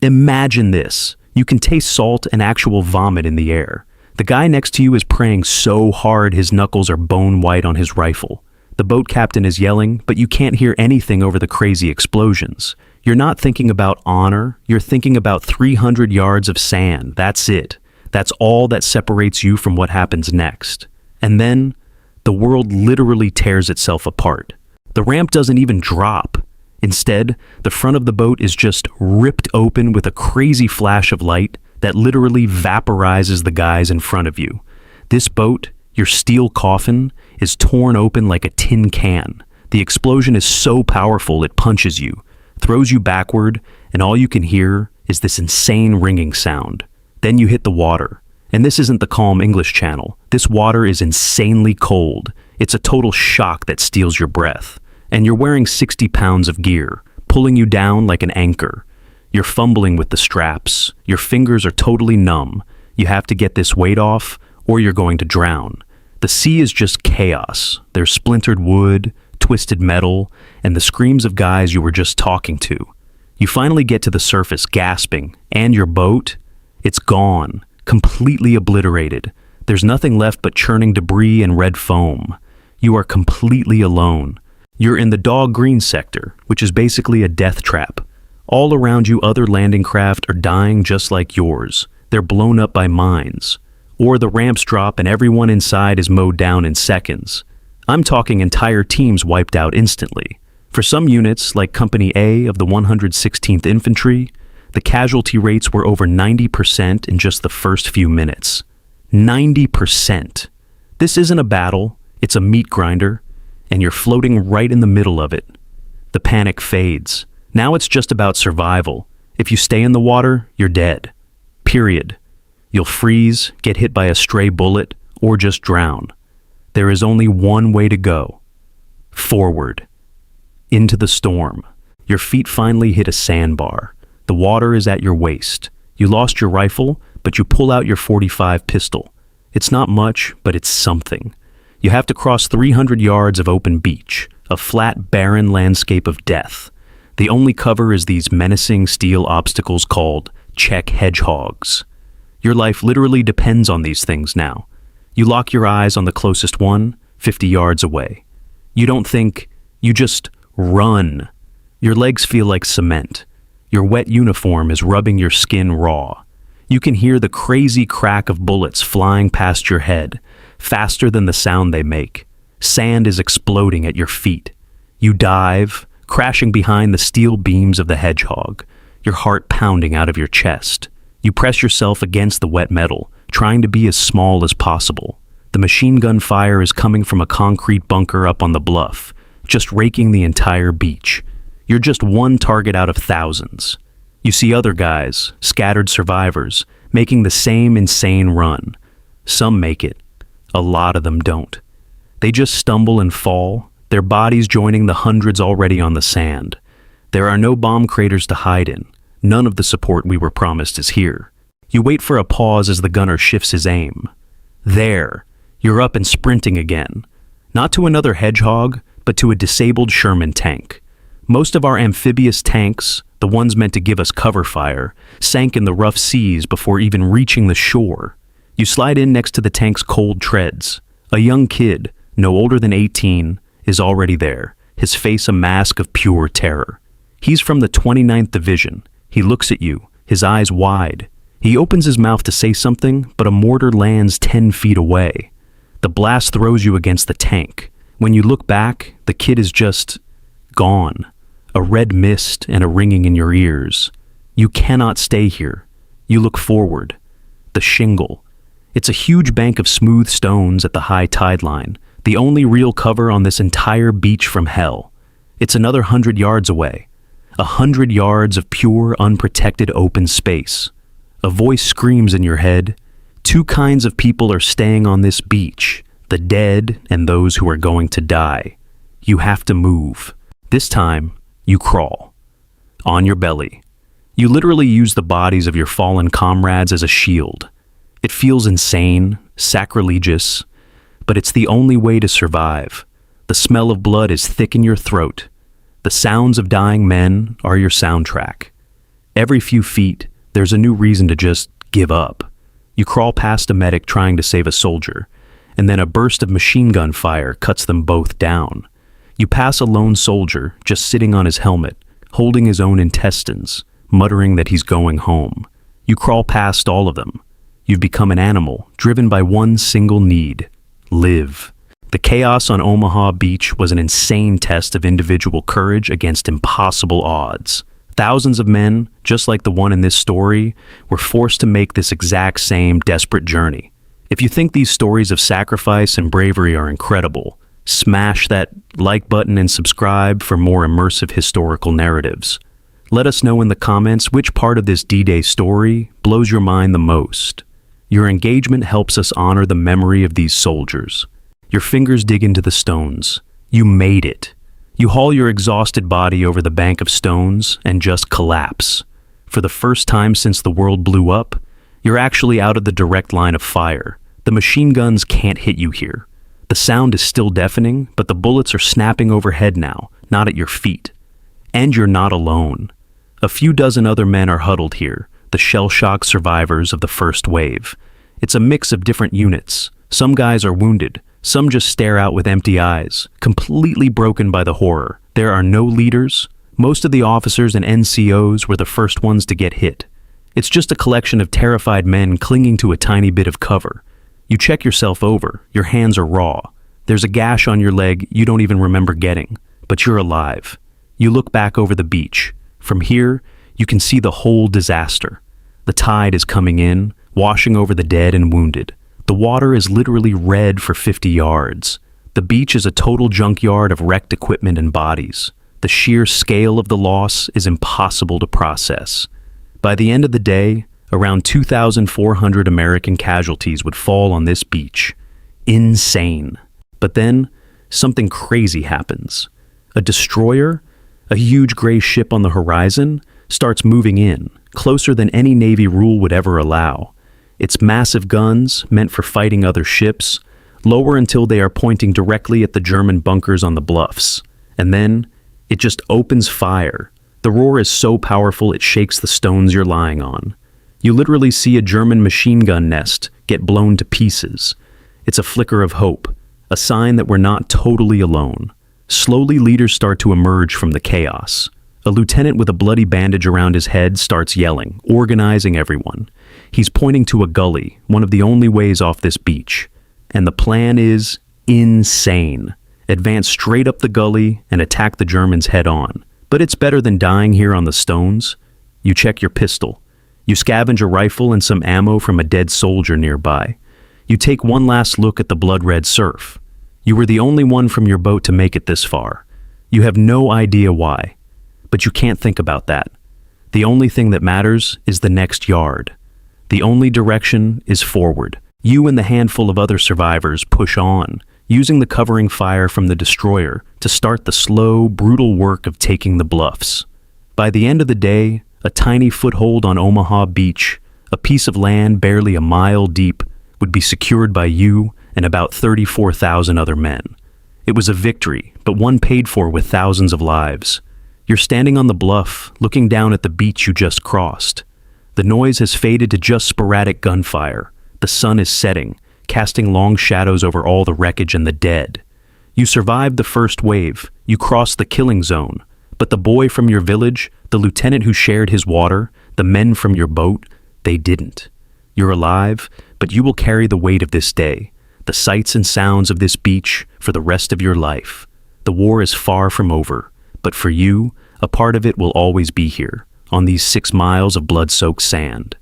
Imagine this. You can taste salt and actual vomit in the air. The guy next to you is praying so hard his knuckles are bone white on his rifle. The boat captain is yelling, but you can't hear anything over the crazy explosions. You're not thinking about honor, you're thinking about 300 yards of sand. That's it. That's all that separates you from what happens next. And then, the world literally tears itself apart. The ramp doesn't even drop. Instead, the front of the boat is just ripped open with a crazy flash of light that literally vaporizes the guys in front of you. This boat, your steel coffin, is torn open like a tin can. The explosion is so powerful it punches you, throws you backward, and all you can hear is this insane ringing sound. Then you hit the water. And this isn't the calm English Channel. This water is insanely cold. It's a total shock that steals your breath. And you're wearing 60 pounds of gear, pulling you down like an anchor. You're fumbling with the straps. Your fingers are totally numb. You have to get this weight off, or you're going to drown. The sea is just chaos. There's splintered wood, twisted metal, and the screams of guys you were just talking to. You finally get to the surface gasping, and your boat? It's gone, completely obliterated. There's nothing left but churning debris and red foam. You are completely alone. You're in the dog green sector, which is basically a death trap. All around you, other landing craft are dying just like yours. They're blown up by mines. Or the ramps drop and everyone inside is mowed down in seconds. I'm talking entire teams wiped out instantly. For some units, like Company A of the 116th Infantry, the casualty rates were over 90% in just the first few minutes. 90%. This isn't a battle, it's a meat grinder, and you're floating right in the middle of it. The panic fades. Now it's just about survival. If you stay in the water, you're dead. Period. You'll freeze, get hit by a stray bullet, or just drown. There is only one way to go. Forward. Into the storm. Your feet finally hit a sandbar. The water is at your waist. You lost your rifle, but you pull out your .45 pistol. It's not much, but it's something. You have to cross 300 yards of open beach, a flat, barren landscape of death. The only cover is these menacing steel obstacles called Czech hedgehogs. Your life literally depends on these things now. You lock your eyes on the closest one, 50 yards away. You don't think, you just run. Your legs feel like cement. Your wet uniform is rubbing your skin raw. You can hear the crazy crack of bullets flying past your head, faster than the sound they make. Sand is exploding at your feet. You dive, crashing behind the steel beams of the hedgehog, your heart pounding out of your chest. You press yourself against the wet metal, trying to be as small as possible. The machine gun fire is coming from a concrete bunker up on the bluff, just raking the entire beach. You're just one target out of thousands. You see other guys, scattered survivors, making the same insane run. Some make it. A lot of them don't. They just stumble and fall, their bodies joining the hundreds already on the sand. There are no bomb craters to hide in. None of the support we were promised is here. You wait for a pause as the gunner shifts his aim. There, you're up and sprinting again. Not to another hedgehog, but to a disabled Sherman tank. Most of our amphibious tanks, the ones meant to give us cover fire, sank in the rough seas before even reaching the shore. You slide in next to the tank's cold treads. A young kid, no older than 18, is already there, his face a mask of pure terror. He's from the 29th Division. He looks at you, his eyes wide. He opens his mouth to say something, but a mortar lands 10 feet away. The blast throws you against the tank. When you look back, the kid is just gone. A red mist and a ringing in your ears. You cannot stay here. You look forward. The shingle. It's a huge bank of smooth stones at the high tide line, the only real cover on this entire beach from hell. It's another 100 yards away. 100 yards of pure, unprotected open space. A voice screams in your head, two kinds of people are staying on this beach, the dead and those who are going to die. You have to move. This time, you crawl. On your belly. You literally use the bodies of your fallen comrades as a shield. It feels insane, sacrilegious, but it's the only way to survive. The smell of blood is thick in your throat. The sounds of dying men are your soundtrack. Every few feet, there's a new reason to just give up. You crawl past a medic trying to save a soldier, and then a burst of machine gun fire cuts them both down. You pass a lone soldier just sitting on his helmet, holding his own intestines, muttering that he's going home. You crawl past all of them. You've become an animal, driven by one single need: live. The chaos on Omaha Beach was an insane test of individual courage against impossible odds. Thousands of men, just like the one in this story, were forced to make this exact same desperate journey. If you think these stories of sacrifice and bravery are incredible, smash that like button and subscribe for more immersive historical narratives. Let us know in the comments which part of this D-Day story blows your mind the most. Your engagement helps us honor the memory of these soldiers. Your fingers dig into the stones. You made it. You haul your exhausted body over the bank of stones and just collapse. For the first time since the world blew up, you're actually out of the direct line of fire. The machine guns can't hit you here. The sound is still deafening, but the bullets are snapping overhead now, not at your feet. And you're not alone. A few dozen other men are huddled here, the shell-shock survivors of the first wave. It's a mix of different units. Some guys are wounded. Some just stare out with empty eyes, completely broken by the horror. There are no leaders. Most of the officers and NCOs were the first ones to get hit. It's just a collection of terrified men clinging to a tiny bit of cover. You check yourself over. Your hands are raw. There's a gash on your leg you don't even remember getting, but you're alive. You look back over the beach. From here, you can see the whole disaster. The tide is coming in, washing over the dead and wounded. The water is literally red for 50 yards. The beach is a total junkyard of wrecked equipment and bodies. The sheer scale of the loss is impossible to process. By the end of the day, around 2,400 American casualties would fall on this beach. Insane. But then, something crazy happens. A destroyer, a huge gray ship on the horizon, starts moving in, closer than any Navy rule would ever allow. Its massive guns, meant for fighting other ships, lower until they are pointing directly at the German bunkers on the bluffs. And then, it just opens fire. The roar is so powerful it shakes the stones you're lying on. You literally see a German machine gun nest get blown to pieces. It's a flicker of hope, a sign that we're not totally alone. Slowly, leaders start to emerge from the chaos. A lieutenant with a bloody bandage around his head starts yelling, organizing everyone. He's pointing to a gully, one of the only ways off this beach. And the plan is insane. Advance straight up the gully and attack the Germans head on. But it's better than dying here on the stones. You check your pistol. You scavenge a rifle and some ammo from a dead soldier nearby. You take one last look at the blood-red surf. You were the only one from your boat to make it this far. You have no idea why. But you can't think about that. The only thing that matters is the next yard. The only direction is forward. You and the handful of other survivors push on, using the covering fire from the destroyer to start the slow, brutal work of taking the bluffs. By the end of the day, a tiny foothold on Omaha Beach, a piece of land barely a mile deep, would be secured by you and about 34,000 other men. It was a victory, but one paid for with thousands of lives. You're standing on the bluff, looking down at the beach you just crossed. The noise has faded to just sporadic gunfire. The sun is setting, casting long shadows over all the wreckage and the dead. You survived the first wave. You crossed the killing zone. But the boy from your village, the lieutenant who shared his water, the men from your boat, they didn't. You're alive, but you will carry the weight of this day, the sights and sounds of this beach for the rest of your life. The war is far from over, but for you, a part of it will always be here, on these 6 miles of blood-soaked sand.